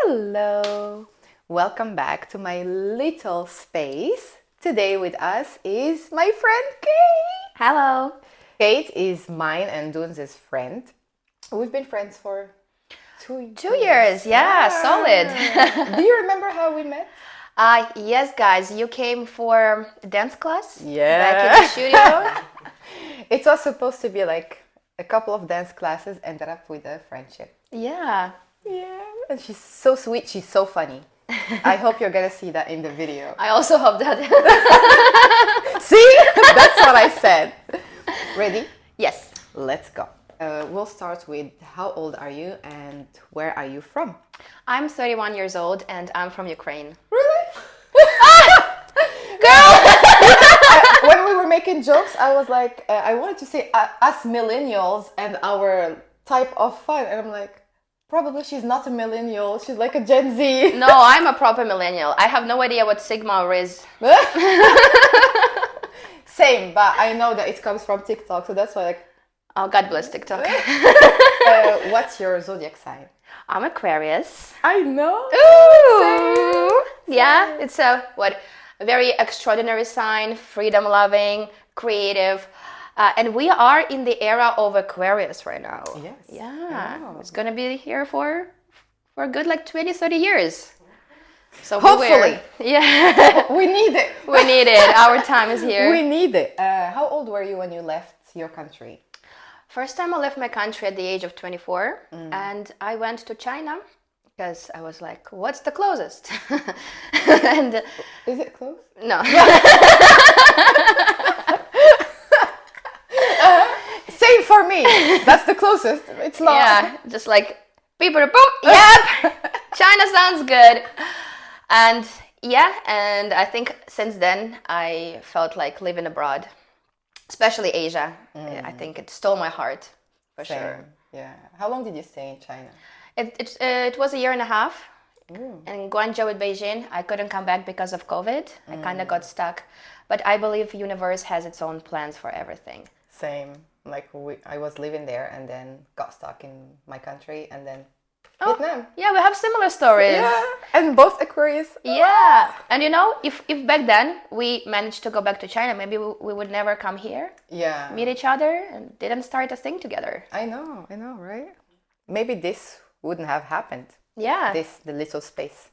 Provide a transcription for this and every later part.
Hello! Welcome back to my little space. Today with us is my friend Kate. Hello. Kate is mine and Dunz's friend. We've been friends for 2 2 years, yeah, solid. Do you remember how we met? Yes, guys, you came for dance class back in Yeah. the studio. It was supposed to be like a couple of dance classes, ended up with a friendship. Yeah. Yeah, and she's so sweet, she's so funny. I hope you're gonna see that in the video. I also hope that. See? That's what I said. Ready? Yes. Let's go. We'll start with how old are you and where are you from? I'm 31 years old and I'm from Ukraine. Really? Girl! When we were making jokes, I was like, I wanted to say us millennials and our type of fun. And I'm like, probably she's not a millennial. She's like a Gen Z. No, I'm a proper millennial. I have no idea what Sigma is. Same, but I know that it comes from TikTok. So that's why like, Oh, God bless TikTok. what's your zodiac sign? I'm Aquarius. I know. Ooh! Yeah, it's a very extraordinary sign, freedom-loving, creative, and we are in the era of Aquarius right now. Yes. Yeah, Wow. it's gonna be here for a good like 20, 30 years. So Hopefully. yeah, We need it. we need it. Our time is here. We need it. How old were you when you left your country? First time I left my country at the age of 24, and I went to China because I was like, what's the closest? And Is it close? no. Same for me. That's the closest. It's not. Yeah, just like beep boop. Yep, China sounds good. And yeah, and I think since then I felt like living abroad, especially Asia. I think it stole my heart for Same. sure. Yeah. How long did you stay in China? It was a year and a half. Ooh. In Guangzhou with Beijing, I couldn't come back because of COVID. I kind of got stuck. But I believe universe has its own plans for everything. Same. Like I was living there and then got stuck in my country and then Oh, Vietnam. yeah, we have similar stories. Yeah. And both Aquarius. Yeah, and you know, if back then we managed to go back to China, maybe we would never come here, Yeah. meet each other, and didn't start a thing together. I know, right? Maybe this wouldn't have happened. Yeah, The little space.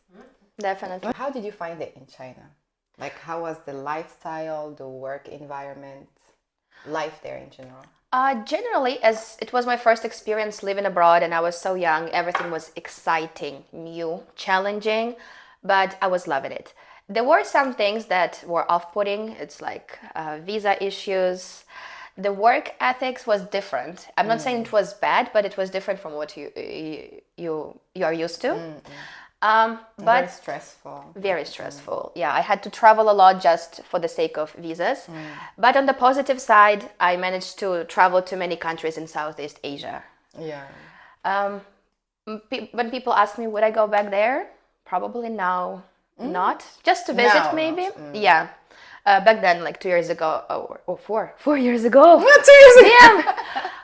definitely. How did you find it in China? Like, how was the lifestyle, the work environment, life there in general? Generally, as it was my first experience living abroad and I was so young, everything was exciting, new, challenging, but I was loving it. There were some things that were off-putting. It's like visa issues. The work ethics was different. I'm not saying it was bad, but it was different from what you are used to. Very But stressful. very stressful. Yeah, I had to travel a lot just for the sake of visas. But on the positive side, I managed to travel to many countries in Southeast Asia. Yeah. When people ask me, would I go back there? Probably now, not. Just to visit, Now, maybe. not. Yeah. Back then, like 2 years ago, or 4 years ago. 2 years ago.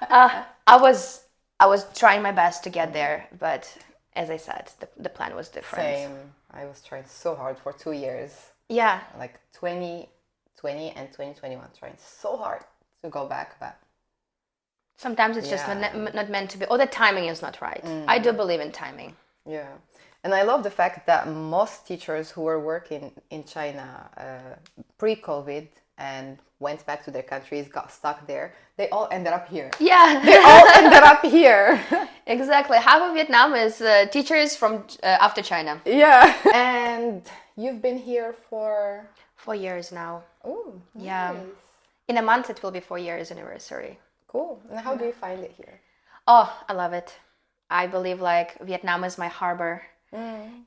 Damn. I was trying my best to get there, but as I said, the plan was different. Same. I was trying so hard for 2 years. Yeah. Like 2020 and 2021, trying so hard to go back, but Sometimes it's just Yeah. not meant to be, or the timing is not right. I do believe in timing. yeah. And I love the fact that most teachers who were working in China pre-COVID and went back to their countries, got stuck there, they all ended up here. Yeah, They all ended up here. exactly. Half of Vietnam is teachers from after China. Yeah. And you've been here for 4 years now. oh, Yeah. nice. In a month, it will be 4 years anniversary. Cool. And how do you find it here? Oh, I love it. I believe like Vietnam is my harbor.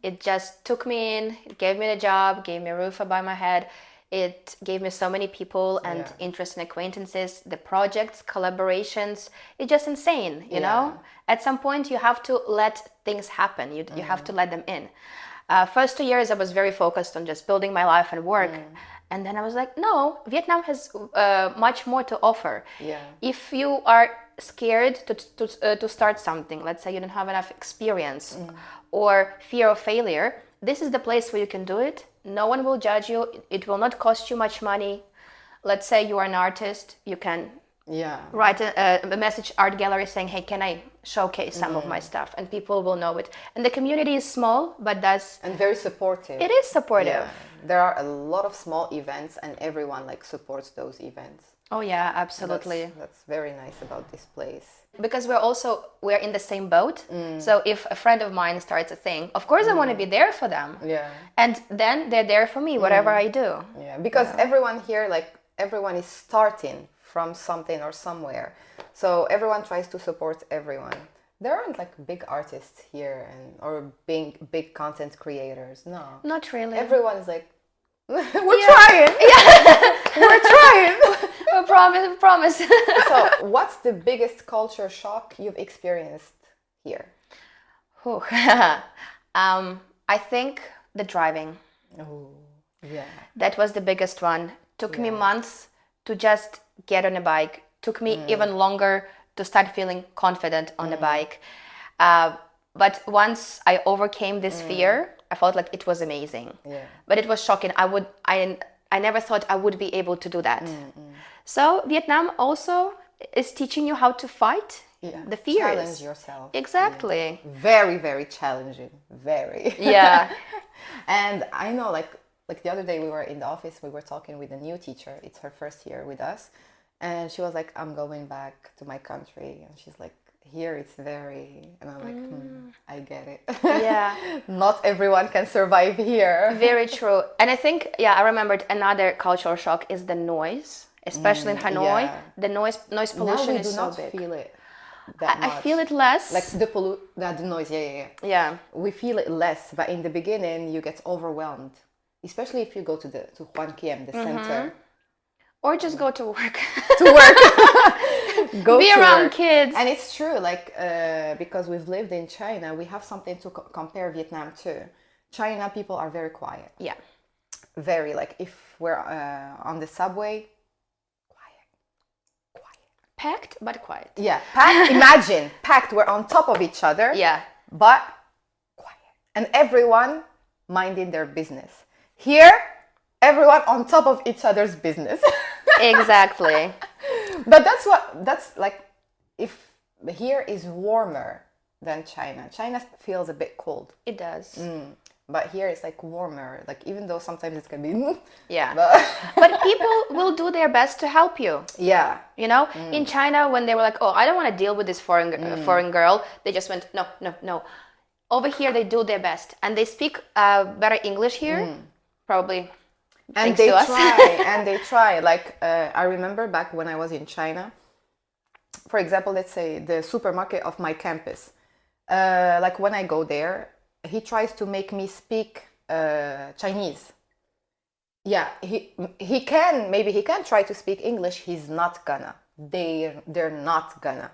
It just took me in, it gave me the job, gave me a roof above my head. It gave me so many people and Yeah. interesting acquaintances, the projects, collaborations. It's just insane, you know? At some point, you have to let things happen. You have to let them in. First 2 years, I was very focused on just building my life and work. And then I was like, no, Vietnam has much more to offer. Yeah. If you are scared to start something, let's say you don't have enough experience, or fear of failure, this is the place where you can do it. No one will judge you. It will not cost you much money. Let's say you are an artist, you can write a message art gallery saying, hey, can I showcase some of my stuff? And people will know it. And the community is small, but and very supportive. It is supportive. Yeah. There are a lot of small events, and everyone like supports those events. Oh yeah, absolutely. That's very nice about this place. Because we're in the same boat. So if a friend of mine starts a thing, of course I want to be there for them. Yeah. And then they're there for me, whatever I do. Yeah, because everyone here, like everyone is starting from something or somewhere. So everyone tries to support everyone. There aren't like big artists here or big content creators. No. Not really. Everyone is like, we're trying. Yeah. We're trying. I promise. So what's the biggest culture shock you've experienced here? I think the driving. Oh, yeah. That was the biggest one. Took me months to just get on a bike. Took me even longer to start feeling confident on a bike. But once I overcame this fear, I felt like it was amazing. Yeah. But it was shocking. I never thought I would be able to do that. So Vietnam also is teaching you how to fight the fears. Challenge yourself. Exactly. Yeah. Very, very challenging. Very. Yeah. And I know like the other day we were in the office, we were talking with a new teacher. It's her first year with us. And she was like, I'm going back to my country. And she's like, here it's very... And I'm like, I get it. Yeah. Not everyone can survive here. Very true. And I think, I remembered another cultural shock is the noise, especially in Hanoi. Yeah. The noise pollution is so big. Now we do not feel it that much. I feel it less. Like the noise, yeah. We feel it less, but in the beginning you get overwhelmed. Especially if you go to Juan Kiem, the center. Or just go to work. Be around work. Kids. And it's true, like, because we've lived in China, we have something to compare Vietnam to. China people are very quiet. Yeah. Very, like, if we're on the subway, quiet. Packed, but quiet. Yeah, packed. Imagine, packed, we're on top of each other. Yeah. But quiet. And everyone minding their business. Here, everyone on top of each other's business. Exactly. But that's like, if here is warmer than China. China feels a bit cold. It does. But here it's like warmer. Like, even though sometimes it's gonna be... Yeah. But people will do their best to help you. Yeah. You know, in China, when they were like, oh, I don't want to deal with this foreign girl, they just went, no. Over here, they do their best. And they speak better English here. Probably. And they try, and they try. Like, I remember back when I was in China, for example, let's say the supermarket of my campus. Like, when I go there, he tries to make me speak Chinese. Yeah, he can try to speak English. He's not gonna. They're not gonna.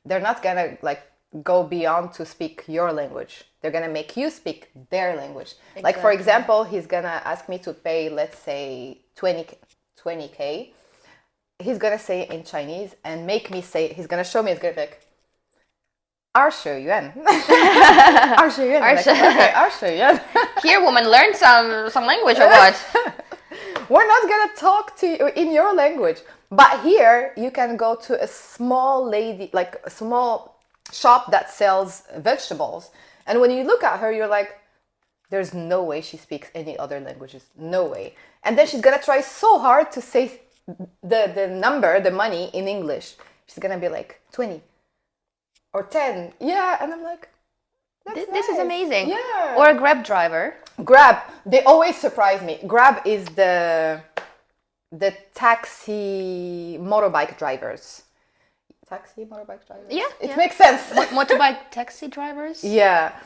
They're not gonna, like, go beyond to speak your language. They're gonna make you speak their language. Exactly. Like, for example, he's gonna ask me to pay, let's say, 20K. He's gonna say it in Chinese and make me say, he's gonna show me, he's gonna be like, 20 yuan. 20 yuan. Like, okay, 20 yuan. Here, woman, learn some language or what? We're not gonna talk to you in your language. But here, you can go to a small shop that sells vegetables, and when you look at her, you're like, there's no way she speaks any other languages. No way. And then she's gonna try so hard to say the money in English. She's gonna be like 20 or 10. Yeah. And I'm like, this is amazing. Yeah. Or a Grab driver. Grab, they always surprise me. Grab is the taxi motorbike drivers. Yeah, it makes sense. Motorbike taxi drivers. Yeah,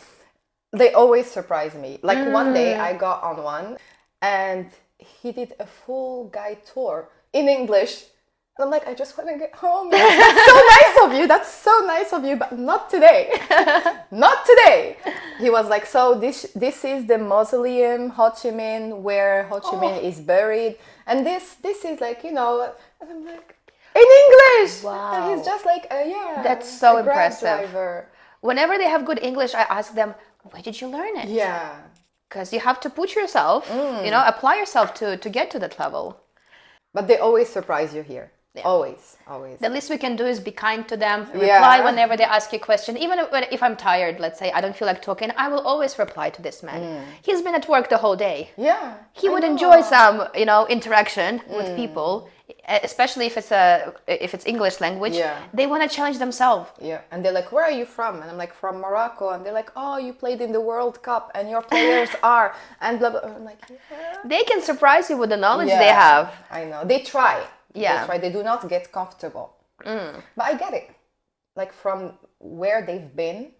they always surprise me. Like, one day I got on one, and he did a full guide tour in English. And I'm like, I just want to get home. That's so nice of you. That's so nice of you, but not today. Not today. He was like, so this is the mausoleum Ho Chi Minh, where Ho Chi Minh is buried, and this is like, you know. And I'm like, in English. Wow. And he's just like, yeah. That's so a Grab impressive. driver. Whenever they have good English, I ask them, where did you learn it? Yeah. Because you have to put yourself, apply yourself to get to that level. But they always surprise you here. Yeah. Always, always. The least we can do is be kind to them, reply whenever they ask you a question. Even if I'm tired, let's say, I don't feel like talking, I will always reply to this man. He's been at work the whole day. Yeah. He would enjoy some, interaction with people, especially if it's English language. Yeah. They want to challenge themselves. Yeah. And they're like, where are you from? And I'm like, from Morocco. And they're like, oh, you played in the World Cup and your players are, and blah, blah. I'm like, yeah. They can surprise you with the knowledge they have. I know. They try. Yeah. They try. They do not get comfortable. But I get it. Like from where they've been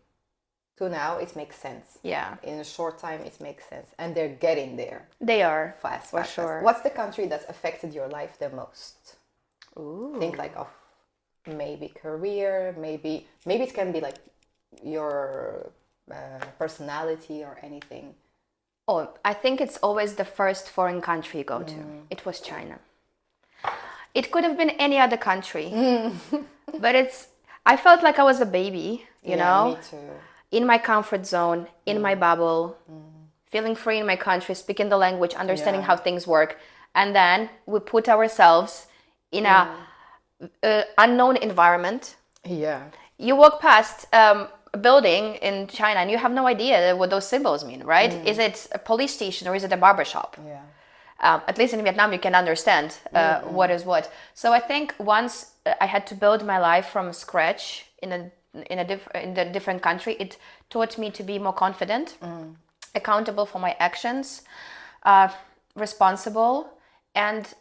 to now, it makes sense. Yeah. In a short time, it makes sense. And they're getting there. They are. Fast, for fast, sure. fast. What's the country that's affected your life the most? Ooh. Think like of maybe career, maybe it can be like your personality or anything. Oh, I think it's always the first foreign country you go to. It was China. It could have been any other country, but I felt like I was a baby, you know, me too. In my comfort zone, in my bubble, feeling free in my country, speaking the language, understanding how things work. And then we put ourselves in a unknown environment. Yeah. You walk past a building in China and you have no idea what those symbols mean, right? Is it a police station or is it a barbershop? Yeah. At least in Vietnam, you can understand what is what. So I think once I had to build my life from scratch in a different country, it taught me to be more confident, accountable for my actions, responsible, and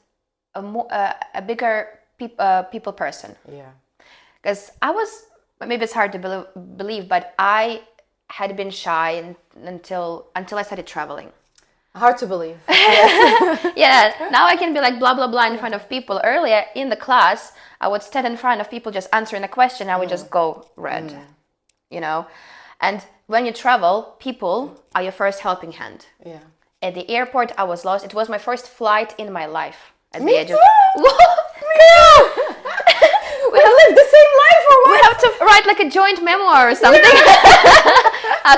a bigger people person. Yeah. Because I was, maybe it's hard to believe, but I had been shy until I started traveling. Hard to believe. Yeah, now I can be like blah, blah, blah in front of people. Earlier in the class, I would stand in front of people just answering a question. I would just go red, you know. And when you travel, people are your first helping hand. Yeah. At the airport, I was lost. It was my first flight in my life. At Me the age too! of... We have lived the same life or what? We have to write like a joint memoir or something.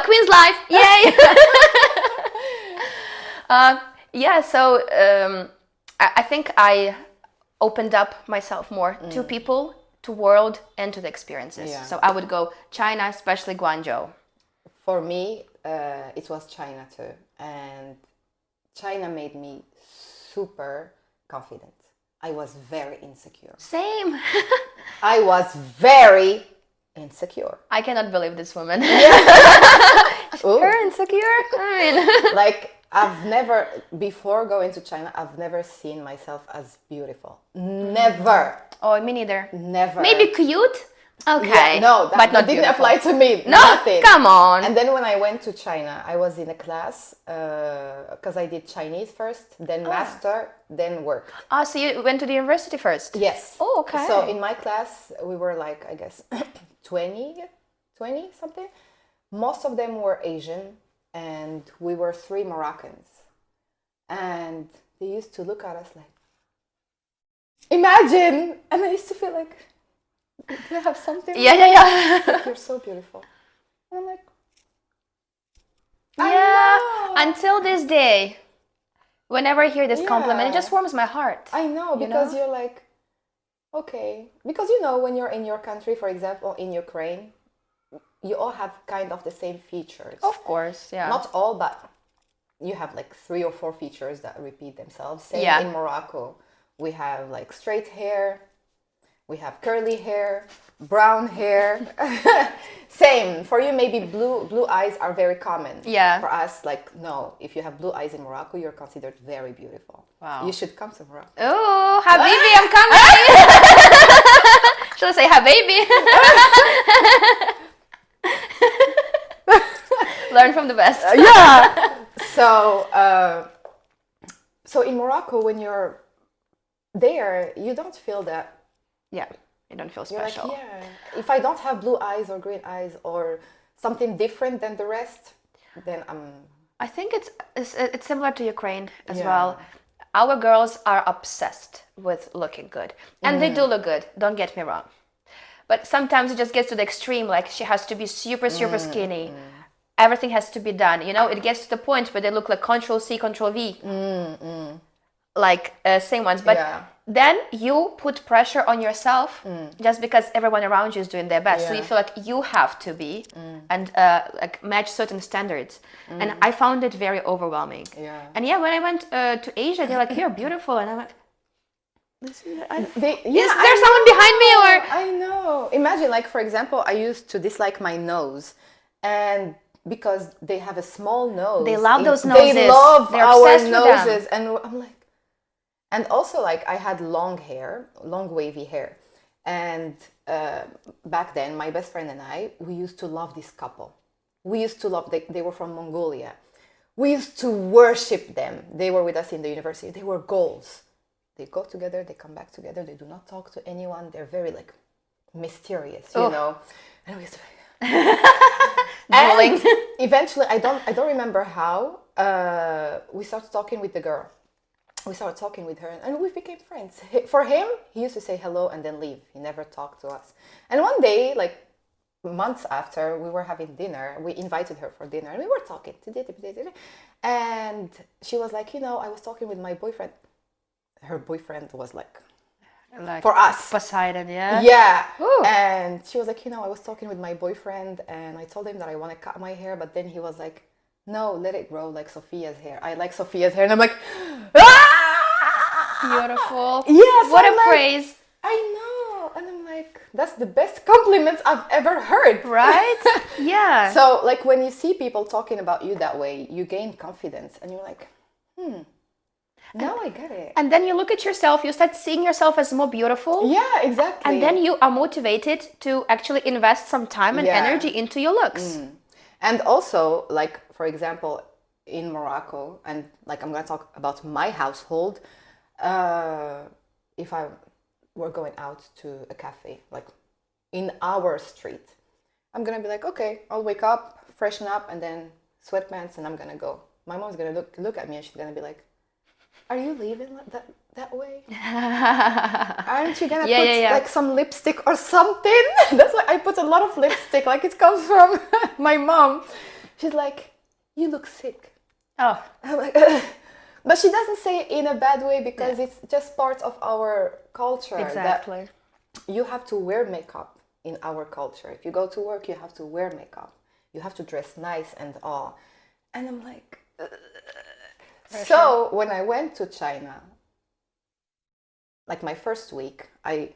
Queen's life, yay! So I think I opened up myself more to people, to world, and to the experiences. Yeah. So I would go China, especially Guangzhou. For me, it was China too. And China made me super confident. I was very insecure. Same. I was very insecure. I cannot believe this woman. Ooh. Her insecure? I mean... Like, I've never, before going to China, I've never seen myself as beautiful. Never. Oh, me neither. Never. Maybe cute? Okay. Yeah, no, that not didn't beautiful. apply to me. No, Nothing. come on. And then when I went to China, I was in a class, because I did Chinese first, then master, then work. Ah, so you went to the university first? Yes. Oh, okay. So in my class, we were like, I guess, 20 something. Most of them were Asian, and we were 3 Moroccans. And they used to look at us like, imagine! And I used to feel like, do I have something? Yeah. Like, you're so beautiful. And I'm like, Yeah, I know. until this day, whenever I hear this compliment, it Yeah. just warms my heart. I know, You because know? you're like, okay. Because you know, when you're in your country, for example, in Ukraine, you all have kind of the same features. Of course, yeah. Not all, but you have like 3 or 4 features that repeat themselves. Same Yeah. in Morocco. We have like straight hair, we have curly hair, brown hair. Same. For you, maybe blue eyes are very common. Yeah. For us, like, no, if you have blue eyes in Morocco, you're considered very beautiful. Wow. You should come to Morocco. Oh, Habibi, I'm coming. Should I say Habibi? Learn from the best. Yeah. So in Morocco, when you're there, you don't feel that. Yeah, you don't feel You're special. like, yeah, if I don't have blue eyes or green eyes or something different than the rest, then I'm... I think it's similar to Ukraine as Yeah. well. Our girls are obsessed with looking good. And they do look good, don't get me wrong. But sometimes it just gets to the extreme, like she has to be super, super skinny. everything has to be done. You know, it gets to the point where they look like Control C, Control V, like same ones. But then you put pressure on yourself just because everyone around you is doing their best. So you feel like you have to be and like match certain standards. And I found it very overwhelming. And when I went to Asia, they're like, "You're beautiful," and I'm like, is there someone behind me? Or I know. Imagine, like, for example, I used to dislike my nose, and because they have a small nose, they love those noses. They love They're our obsessed noses, with them. and I'm like, and also like I had long hair, long wavy hair, and back then my best friend and I, we used to love this couple. We used to love. They were from Mongolia. We used to worship them. They were with us in the university. They were goals. They go together, they come back together, they do not talk to anyone, they're very like mysterious, you know. And we used to and eventually I don't remember how we started talking with the girl. We started talking with her and we became friends. For him, he used to say hello and then leave. He never talked to us. And one day, like months after, we were having dinner. We invited her for dinner and we were talking. And she was like, I was talking with my boyfriend. Her boyfriend was like for us Poseidon, Ooh. And she was like, I was talking with my boyfriend and I told him that I want to cut my hair, but then he was like, no, let it grow like Sophia's hair. I like Sophia's hair. And I'm like, beautiful. Yes, what a praise. I know. And I'm like, that's the best compliments I've ever heard, right? Yeah. So like when you see people talking about you that way, you gain confidence and you're like, now I get it. And then you look at yourself, you start seeing yourself as more beautiful. Yeah, exactly. And then you are motivated to actually invest some time and energy into your looks. And also, like, for example, in Morocco, and like I'm going to talk about my household, if I were going out to a cafe, like in our street, I'm going to be like, okay, I'll wake up, freshen up, and then sweatpants, and I'm going to go. My mom's going to look at me and she's going to be like, are you leaving that way? Aren't you gonna put like some lipstick or something? That's why I put a lot of lipstick, like it comes from my mom. She's like, you look sick. Oh. I'm like, but she doesn't say it in a bad way because it's just part of our culture. Exactly. That you have to wear makeup in our culture. If you go to work, you have to wear makeup. You have to dress nice and all. And I'm like... So when I went to China, like my first week, I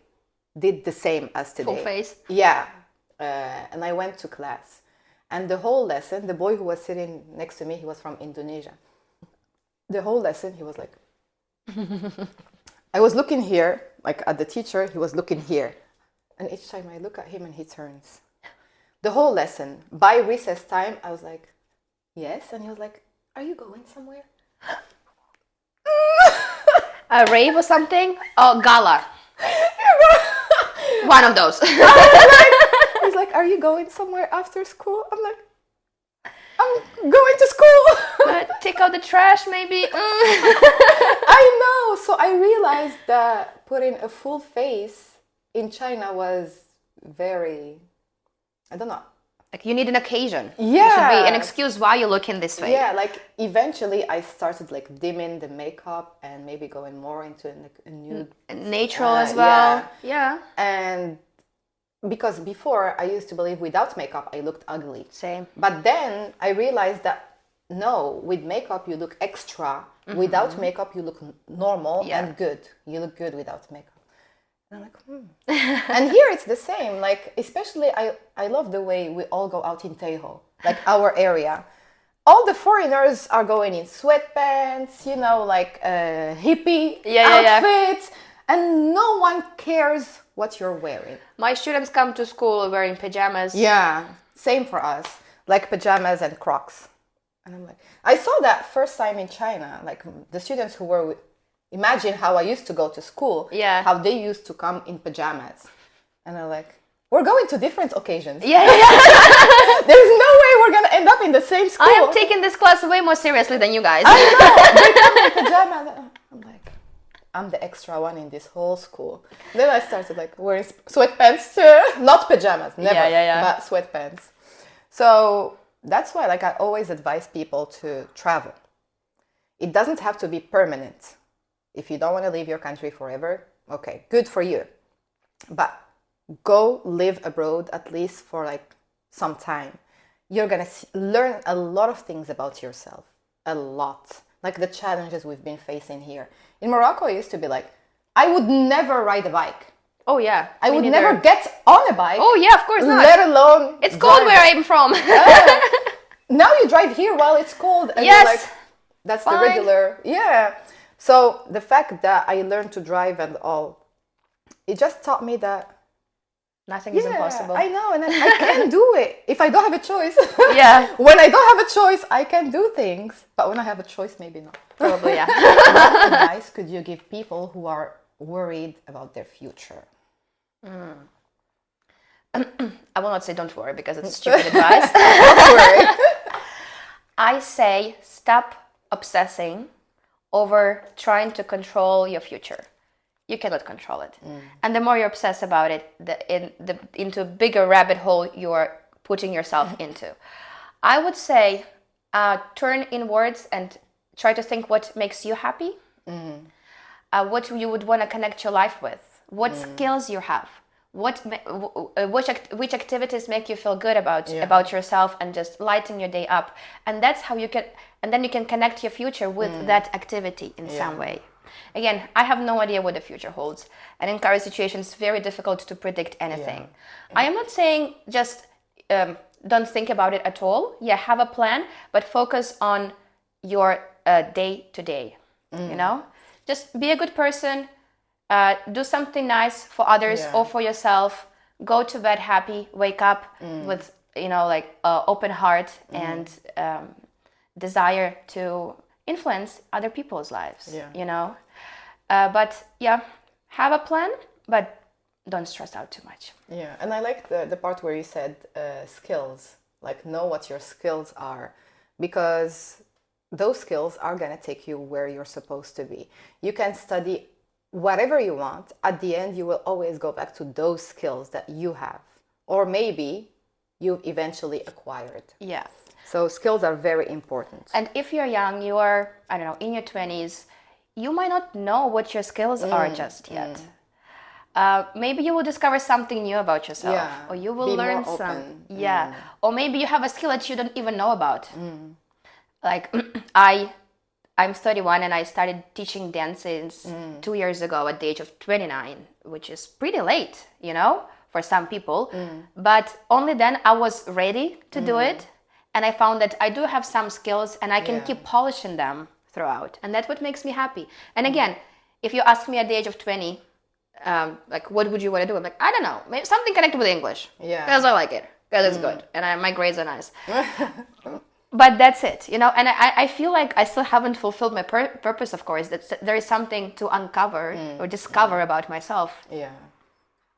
did the same as today. Full face? Yeah. And I went to class. And the whole lesson, the boy who was sitting next to me, he was from Indonesia. The whole lesson, he was like... I was looking here, like at the teacher, he was looking here. And each time I look at him and he turns. The whole lesson. By recess time, I was like, yes. And he was like, are you going somewhere? A rave or something? Oh, gala. One of those. He's like, are you going somewhere after school? I'm like, I'm going to school. Take out the trash, maybe. I know. So I realized that putting a full face in China was very, I don't know. Like you need an occasion. Yeah. There should be an excuse why you're looking this way. Yeah, like eventually I started like dimming the makeup and maybe going more into a nude. Natural as well. Yeah. And because before I used to believe without makeup I looked ugly. Same. But then I realized that no, with makeup you look extra. Mm-hmm. Without makeup you look normal and good. You look good without makeup. And I'm like, And here it's the same. Like, especially I love the way we all go out in Tejo, like our area. All the foreigners are going in sweatpants, like hippie outfits, and no one cares what you're wearing. My students come to school wearing pajamas. Yeah, same for us. Like pajamas and Crocs. And I'm like, I saw that first time in China, like the students who were with, imagine how I used to go to school, how they used to come in pajamas. And I'm like, we're going to different occasions. Yeah. There's no way we're going to end up in the same school. I am taking this class way more seriously than you guys. I know. They come in pajamas. I'm like, I'm the extra one in this whole school. Then I started like wearing sweatpants too. Not pajamas, never, but sweatpants. So That's why, like, I always advise people to travel. It doesn't have to be permanent. If you don't want to leave your country forever, okay, good for you. But go live abroad at least for like some time. You're gonna learn a lot of things about yourself. A lot. Like the challenges we've been facing here. In Morocco, it used to be like, I would never ride a bike. Oh yeah. I would never get on a bike. Oh yeah, of course not. Let alone it's cold where I'm from. Now you drive here while it's cold. And yes. You're like, that's fine. The regular. Yeah. So the fact that I learned to drive and all, it just taught me that nothing is impossible. I know, and I can do it if I don't have a choice. Yeah. When I don't have a choice, I can do things. But when I have a choice, maybe not. Probably, yeah. What advice could you give people who are worried about their future? I will not say don't worry because it's stupid advice. Don't worry. I say stop obsessing over trying to control your future. You cannot control it. And the more you obsess about it, into a bigger rabbit hole you are putting yourself into. I would say turn inwards and try to think what makes you happy, what you would want to connect your life with, what skills you have, which activities make you feel good about yourself and just lighten your day up. And that's how you can, and then you can connect your future with that activity in some way. Again, I have no idea what the future holds. And in current situations, it's very difficult to predict anything. Yeah. I am not saying just don't think about it at all. Yeah, have a plan, but focus on your day to day, you know? Just be a good person, do something nice for others or for yourself, go to bed happy, wake up with, you know, like open heart and desire to influence other people's lives, you know? But yeah, have a plan, but don't stress out too much. Yeah, and I like the part where you said skills, like know what your skills are, because those skills are going to take you where you're supposed to be. You can study whatever you want. At the end, you will always go back to those skills that you have, or maybe you've eventually acquired. Yeah. So skills are very important. And if you're young, you are, I don't know, in your 20s, you might not know what your skills are just yet. Maybe you will discover something new about yourself, or you will learn some. Or maybe you have a skill that you don't even know about. Like I'm 31 and I started teaching dances 2 years ago at the age of 29, which is pretty late, you know, for some people. But only then I was ready to do it. And I found that I do have some skills and I can keep polishing them throughout. And that's what makes me happy. And again, if you ask me at the age of 20, like, what would you want to do? I'm like, I don't know. Maybe something connected with English. Yeah. Because I like it. Because it's good. And my grades are nice. But that's it, you know? And I feel like I still haven't fulfilled my purpose, of course. That there is something to uncover or discover about myself. Yeah.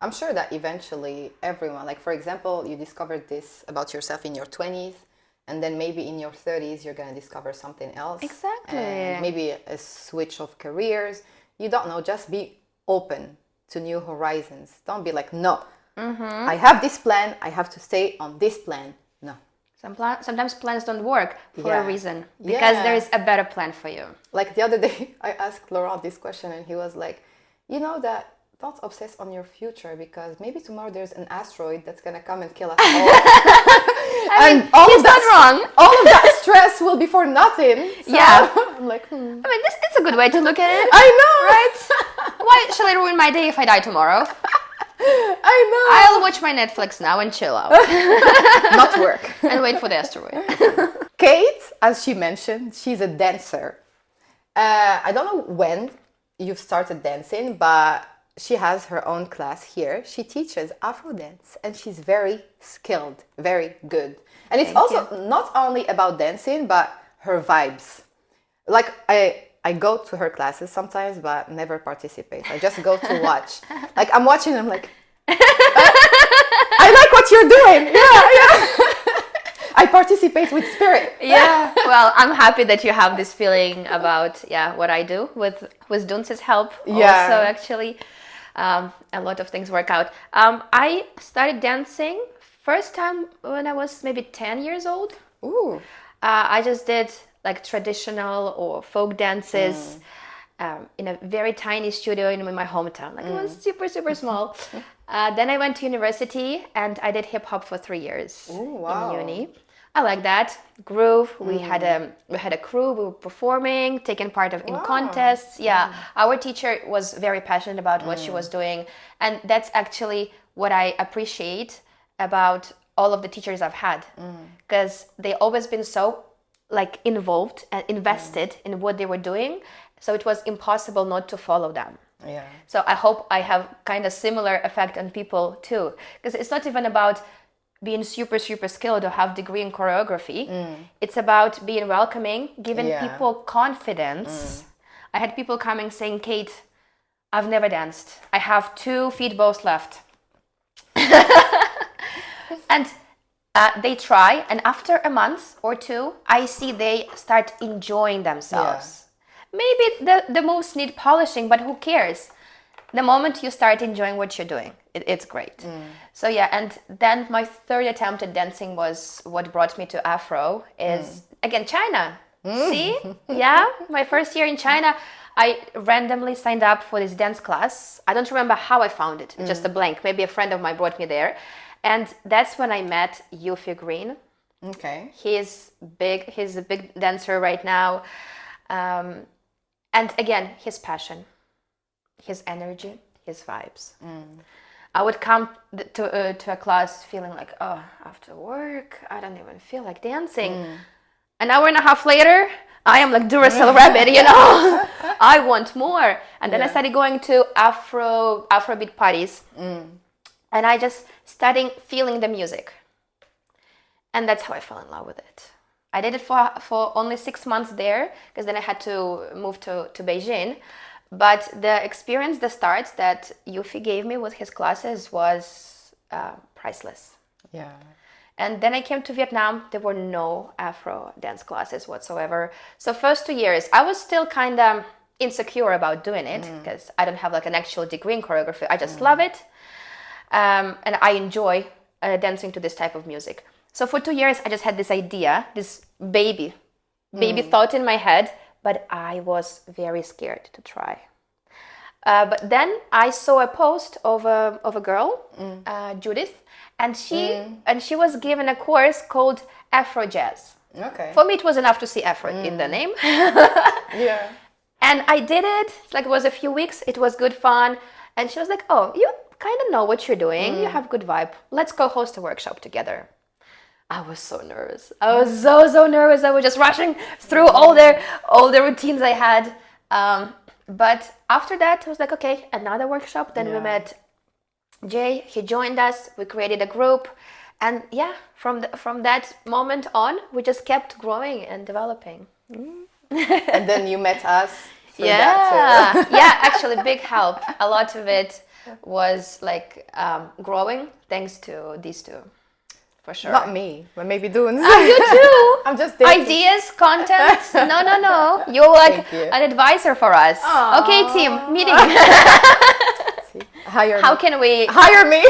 I'm sure that eventually everyone, like, for example, you discovered this about yourself in your 20s. And then maybe in your 30s, you're going to discover something else. Exactly. And maybe a switch of careers. You don't know. Just be open to new horizons. Don't be like, no, I have this plan. I have to stay on this plan. No. Sometimes plans don't work for a reason. Because there is a better plan for you. Like the other day, I asked Laurent this question and he was like, you know that don't obsess on your future because maybe tomorrow there's an asteroid that's going to come and kill us all. I mean, he's not wrong. All of that stress will be for nothing. So I'm like, I mean, it's a good way to look at it. I know. Right? Why shall I ruin my day if I die tomorrow? I know. I'll watch my Netflix now and chill out. Not work. And wait for the asteroid. Kate, as she mentioned, she's a dancer. I don't know when you've started dancing, but she has her own class here. She teaches Afro dance and she's very skilled, very good. And it's not only about dancing, but her vibes. Like I go to her classes sometimes, but never participate. I just go to watch. Like I'm watching, I'm like, I like what you're doing. Yeah. I participate with spirit. Yeah. Well, I'm happy that you have this feeling about what I do with Dunce's help. Also, actually. A lot of things work out. I started dancing first time when I was maybe 10 years old. Ooh. I just did like traditional or folk dances in a very tiny studio in my hometown. Like it was super, super small. Then I went to university and I did hip hop for 3 years wow. in uni. I like that groove. We had a crew. We were performing, taking part in contests. Yeah, our teacher was very passionate about what she was doing, and that's actually what I appreciate about all of the teachers I've had, because they always been so like involved and invested in what they were doing, so it was impossible not to follow them. Yeah. So I hope I have kind of similar effect on people too, because it's not even about being super, super skilled or have degree in choreography. It's about being welcoming, giving people confidence. I had people coming saying, Kate, I've never danced. I have 2 feet bows left. And they try, and after a month or 2, I see they start enjoying themselves. Maybe the moves need polishing, but who cares? The moment you start enjoying what you're doing, it's great. So yeah, and then my 3rd attempt at dancing was what brought me to Afro, is again China. See? Yeah, my first year in China, I randomly signed up for this dance class. I don't remember how I found it, just a blank. Maybe a friend of mine brought me there. And that's when I met Elfie Green. Okay. He's a big dancer right now. And again, his passion, his energy, his vibes. I would come to a class feeling like, oh, after work, I don't even feel like dancing. An hour and a half later, I am like Duracell rabbit, you know. I want more. And then I started going to Afrobeat parties. And I just started feeling the music. And that's how I fell in love with it. I did it for only 6 months there, because then I had to move to Beijing. But the experience, the start that Yufi gave me with his classes was priceless. Yeah. And then I came to Vietnam. There were no Afro dance classes whatsoever. So first 2 years, I was still kind of insecure about doing it, because I don't have like an actual degree in choreography. I just love it. And I enjoy dancing to this type of music. So for 2 years, I just had this idea, this baby thought in my head, but I was very scared to try. But then I saw a post of a girl, Judith, and she was given a course called Afro Jazz. Okay. For me, it was enough to see Afro in the name. Yeah. And I did it. Like it was a few weeks. It was good fun. And she was like, "Oh, you kind of know what you're doing. You have good vibe. Let's go host a workshop together." I was so nervous. I was so nervous. I was just rushing through all the routines I had. But after that, I was like, okay, another workshop. Then we met Jay. He joined us. We created a group, and yeah, from that moment on, we just kept growing and developing. And then you met us. That too. Yeah. Actually, big help. A lot of it was like growing thanks to these two. For sure. Not me, but maybe Dunes. You too. I'm just dating. Ideas, content. No. You're like an advisor for us. Aww. Okay, team, meeting. How can we hire me?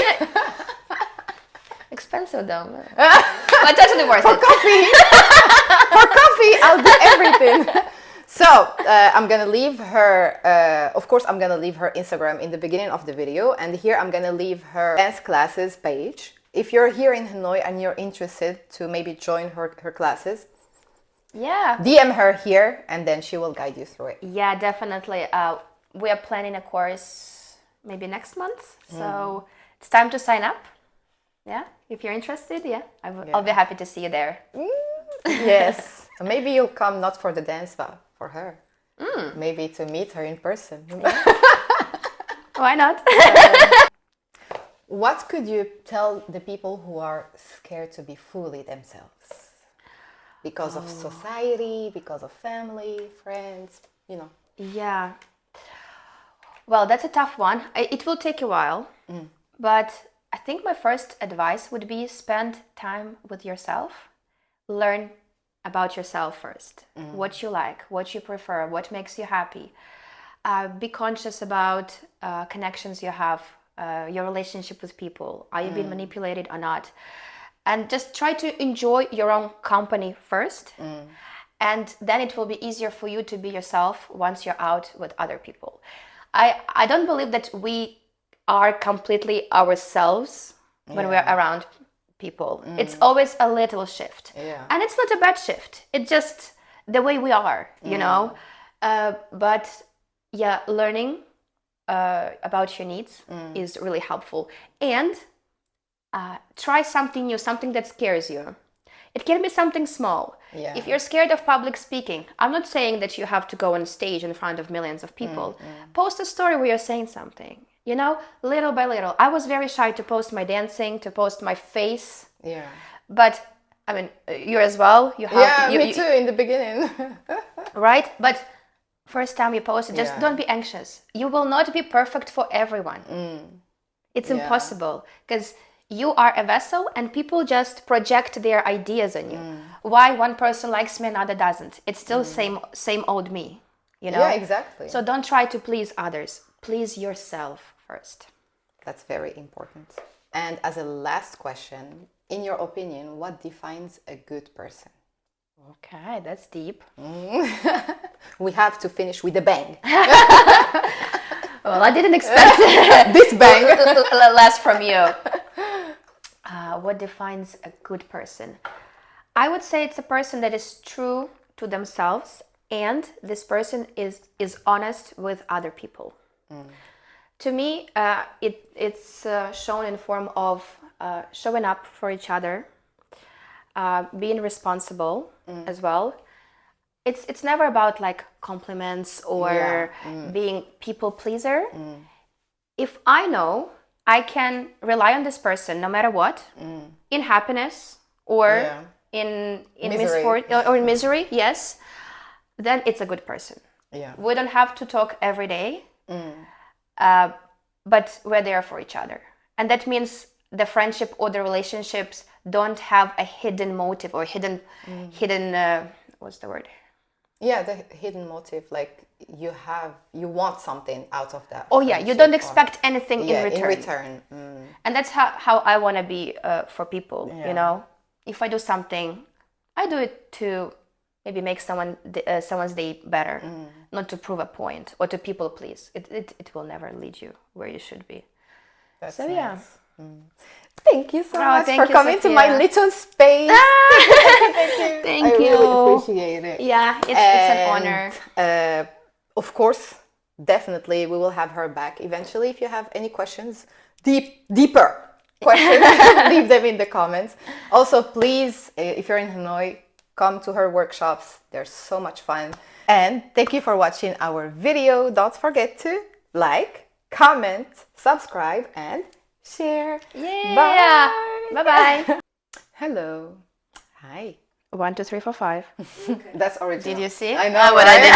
Expensive though, but totally worth it. For coffee, I'll do everything. So I'm gonna leave her. Of course, I'm gonna leave her Instagram in the beginning of the video, and here I'm gonna leave her dance classes page. If you're here in Hanoi and you're interested to maybe join her classes, DM her here and then she will guide you through it. Yeah, definitely. We are planning a course maybe next month, so it's time to sign up. Yeah, if you're interested, I'll be happy to see you there. Yes, maybe you'll come not for the dance, but for her. Maybe to meet her in person. Why not? What could you tell the people who are scared to be fully themselves? Because of society, because of family, friends, you know? Yeah. Well, that's a tough one. It will take a while. But I think my first advice would be spend time with yourself. Learn about yourself first. What you like, what you prefer, what makes you happy. Be conscious about connections you have. Your relationship with people, are you being manipulated or not? And just try to enjoy your own company first. And then it will be easier for you to be yourself once you're out with other people. I don't believe that we are completely ourselves when we're around people. It's always a little shift. And it's not a bad shift. It's just the way we are, you know. But yeah, learning about your needs is really helpful. And try something new, something that scares you. It can be something small. If you're scared of public speaking, I'm not saying that you have to go on stage in front of millions of people. Post a story where you're saying something, you know, little by little. I was very shy to post my dancing, to post my face. But I mean, you as well. You have, me too in the beginning. Right? But first time you post it, just don't be anxious. You will not be perfect for everyone. It's impossible, because you are a vessel and people just project their ideas on you. Why one person likes me, another doesn't? It's still same old me, you know? Yeah, exactly. So don't try to please others. Please yourself first. That's very important. And as a last question, in your opinion, what defines a good person? Okay, that's deep. We have to finish with a bang. Well, I didn't expect this bang less from you. What defines a good person? I would say it's a person that is true to themselves, and this person is honest with other people. To me, it's shown in form of showing up for each other, being responsible as well. It's never about like compliments or being people pleaser. If I know I can rely on this person no matter what, in happiness or in misfortune or in misery, yes, then it's a good person. We don't have to talk every day, but we're there for each other. And that means the friendship or the relationships don't have a hidden motive or hidden, what's the word? Yeah, the hidden motive, like you want something out of that. Oh yeah, you don't expect anything in return. In return. And that's how I want to be for people, you know. If I do something, I do it to maybe make someone's day better, not to prove a point or to people please. It will never lead you where you should be. That's so nice. Yeah. Thank you so much for coming to Sophia. my little space. Thank you. Thank you. I really appreciate it. Yeah, it's an honor. Of course, definitely we will have her back eventually. If you have any questions, deeper questions, leave them in the comments. Also, please, if you're in Hanoi, come to her workshops. They're so much fun. And thank you for watching our video. Don't forget to like, comment, subscribe, and share. Yeah. Bye-bye. Hello. Hi. 1, 2, 3, 4, 5. That's original. Did you see? I know. What I did.